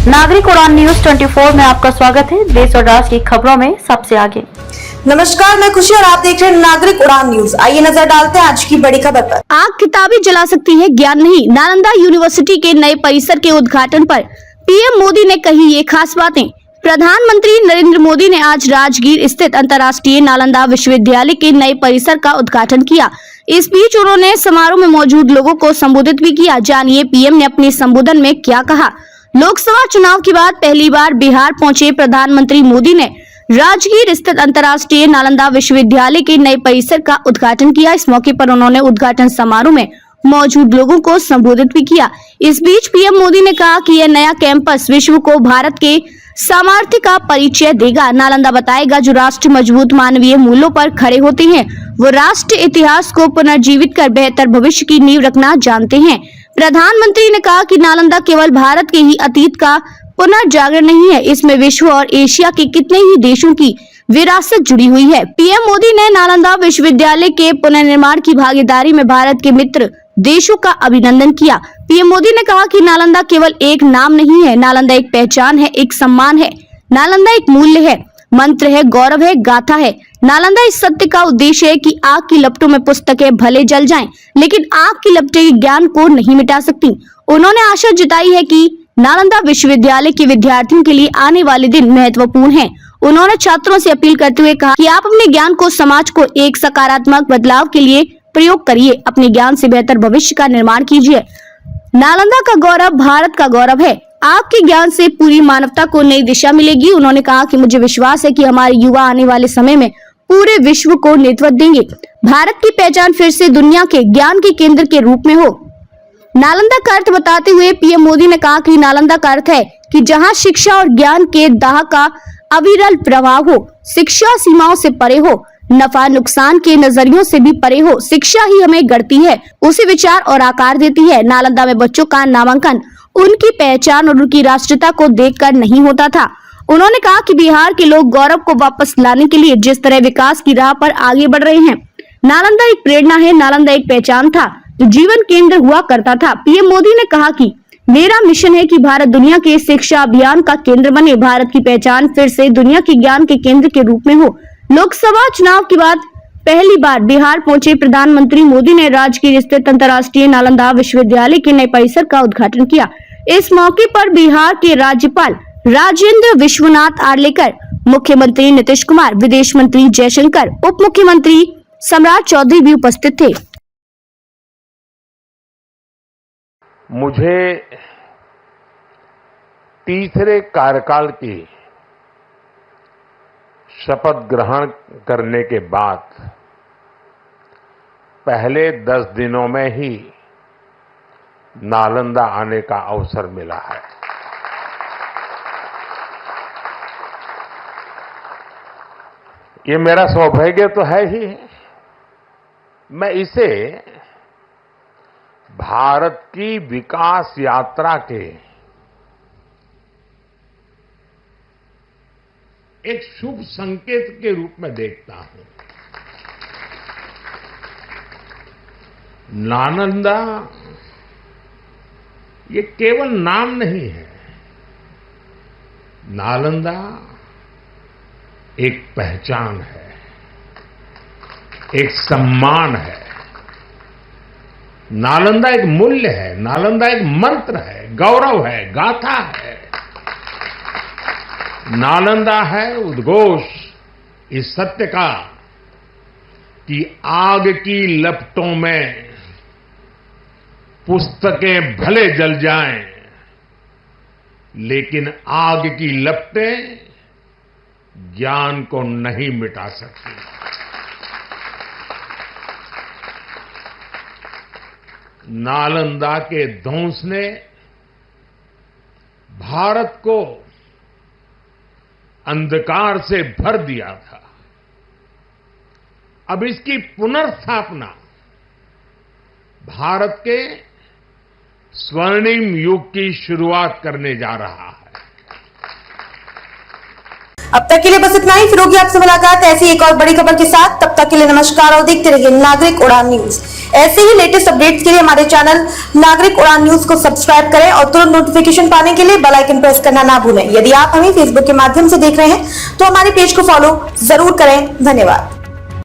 नागरिक उड़ान न्यूज 24 में आपका स्वागत है। देश और राष्ट्र की खबरों में सबसे आगे। नमस्कार, मैं खुशी और आप देख रहे हैं नागरिक उड़ान न्यूज। आइए नजर डालते हैं आज की बड़ी खबर पर। आग किताबें जला सकती है, ज्ञान नहीं। नालंदा यूनिवर्सिटी के नए परिसर के उद्घाटन पर पीएम मोदी ने कही ये खास बातें। प्रधानमंत्री नरेंद्र मोदी ने आज राजगीर स्थित अंतर्राष्ट्रीय नालंदा विश्वविद्यालय के नए परिसर का उद्घाटन किया। इस बीच उन्होंने समारोह में मौजूद लोगों को संबोधित भी किया। जानिए पीएम ने अपने संबोधन में क्या कहा। लोकसभा चुनाव के बाद पहली बार बिहार पहुंचे प्रधानमंत्री मोदी ने राजगीर स्थित अंतर्राष्ट्रीय नालंदा विश्वविद्यालय के नए परिसर का उद्घाटन किया। इस मौके पर उन्होंने उद्घाटन समारोह में मौजूद लोगों को संबोधित भी किया। इस बीच पीएम मोदी ने कहा कि यह नया कैंपस विश्व को भारत के सामर्थ्य का परिचय देगा। नालंदा बताएगा जो राष्ट्र मजबूत मानवीय मूल्यों पर खड़े होते हैं, वो राष्ट्र इतिहास को पुनर्जीवित कर बेहतर भविष्य की नींव रखना जानते हैं। प्रधानमंत्री ने कहा कि नालंदा केवल भारत के ही अतीत का पुनर्जागरण नहीं है, इसमें विश्व और एशिया के कितने ही देशों की विरासत जुड़ी हुई है। पीएम मोदी ने नालंदा विश्वविद्यालय के पुनर्निर्माण की भागीदारी में भारत के मित्र देशों का अभिनंदन किया। पीएम मोदी ने कहा कि नालंदा केवल एक नाम नहीं है, नालंदा एक पहचान है, एक सम्मान है, नालंदा एक मूल्य है, मंत्र है, गौरव है, गाथा है। नालंदा इस सत्य का उद्देश्य है कि आग की लपटों में पुस्तकें भले जल जाएं, लेकिन आग की लपटें ज्ञान को नहीं मिटा सकती। उन्होंने आशा जताई है कि नालंदा विश्वविद्यालय के विद्यार्थियों के लिए आने वाले दिन महत्वपूर्ण हैं। उन्होंने छात्रों से अपील करते हुए कहा कि आप अपने ज्ञान को समाज को एक सकारात्मक बदलाव के लिए प्रयोग करिए, अपने ज्ञान से बेहतर भविष्य का निर्माण कीजिए। नालंदा का गौरव भारत का गौरव है। आपके ज्ञान से पूरी मानवता को नई दिशा मिलेगी। उन्होंने कहा कि मुझे विश्वास है कि हमारे युवा आने वाले समय में पूरे विश्व को नेतृत्व देंगे। भारत की पहचान फिर से दुनिया के ज्ञान के केंद्र के रूप में हो। नालंदा का अर्थ बताते हुए पीएम मोदी ने कहा कि नालंदा का अर्थ है कि जहां शिक्षा और ज्ञान के दाह का अविरल प्रवाह हो, शिक्षा सीमाओं से परे हो, नफा नुकसान के नजरियों से भी परे हो। शिक्षा ही हमें गढ़ती है, उसे विचार और आकार देती है। नालंदा में बच्चों का नामांकन उनकी पहचान और उनकी राष्ट्रीयता को देखकर नहीं होता था। उन्होंने कहा कि बिहार के लोग गौरव को वापस लाने के लिए जिस तरह विकास की राह पर आगे बढ़ रहे हैं, नालंदा एक प्रेरणा है, नालंदा एक पहचान था जो जीवन केंद्र हुआ करता था। पीएम मोदी ने कहा कि मेरा मिशन है कि भारत दुनिया के शिक्षा अभियान का केंद्र बने, भारत की पहचान फिर से दुनिया के ज्ञान के केंद्र के रूप में हो। लोकसभा चुनाव के बाद पहली बार बिहार पहुंचे प्रधानमंत्री मोदी ने राजगीर स्थित अंतर्राष्ट्रीय नालंदा विश्वविद्यालय के नए परिसर का उद्घाटन किया। इस मौके पर बिहार के राज्यपाल राजेंद्र विश्वनाथ आर्लेकर, मुख्यमंत्री नीतीश कुमार, विदेश मंत्री जयशंकर, उप मुख्यमंत्री सम्राट चौधरी भी उपस्थित थे। मुझे तीसरे कार्यकाल की शपथ ग्रहण करने के बाद पहले 10 दिनों में ही नालंदा आने का अवसर मिला है। ये मेरा सौभाग्य तो है ही। मैं इसे भारत की विकास यात्रा के एक शुभ संकेत के रूप में देखता हूं। नालंदा ये केवल नाम नहीं है, नालंदा एक पहचान है, एक सम्मान है, नालंदा एक मूल्य है, नालंदा एक मंत्र है, गौरव है, गाथा है। नालंदा है उद्घोष इस सत्य का कि आग की लपटों में पुस्तकें भले जल जाएं, लेकिन आग की लपटें ज्ञान को नहीं मिटा सकती। नालंदा के ध्वंस ने भारत को अंधकार से भर दिया था। अब इसकी पुनर्स्थापना भारत के स्वर्णिम युग की शुरुआत करने जा रहा है। अब तक के लिए बस इतना ही। फिर होगी आपसे मुलाकात ऐसी एक और बड़ी खबर के साथ। तब तक के लिए नमस्कार और देखते रहिए नागरिक उड़ान न्यूज। ऐसे ही लेटेस्ट अपडेट्स के लिए हमारे चैनल नागरिक उड़ान न्यूज को सब्सक्राइब करें और तुरंत नोटिफिकेशन पाने के लिए बेल आइकन प्रेस करना ना भूलें। यदि आप हमें फेसबुक के माध्यम से देख रहे हैं तो हमारे पेज को फॉलो जरूर करें। धन्यवाद।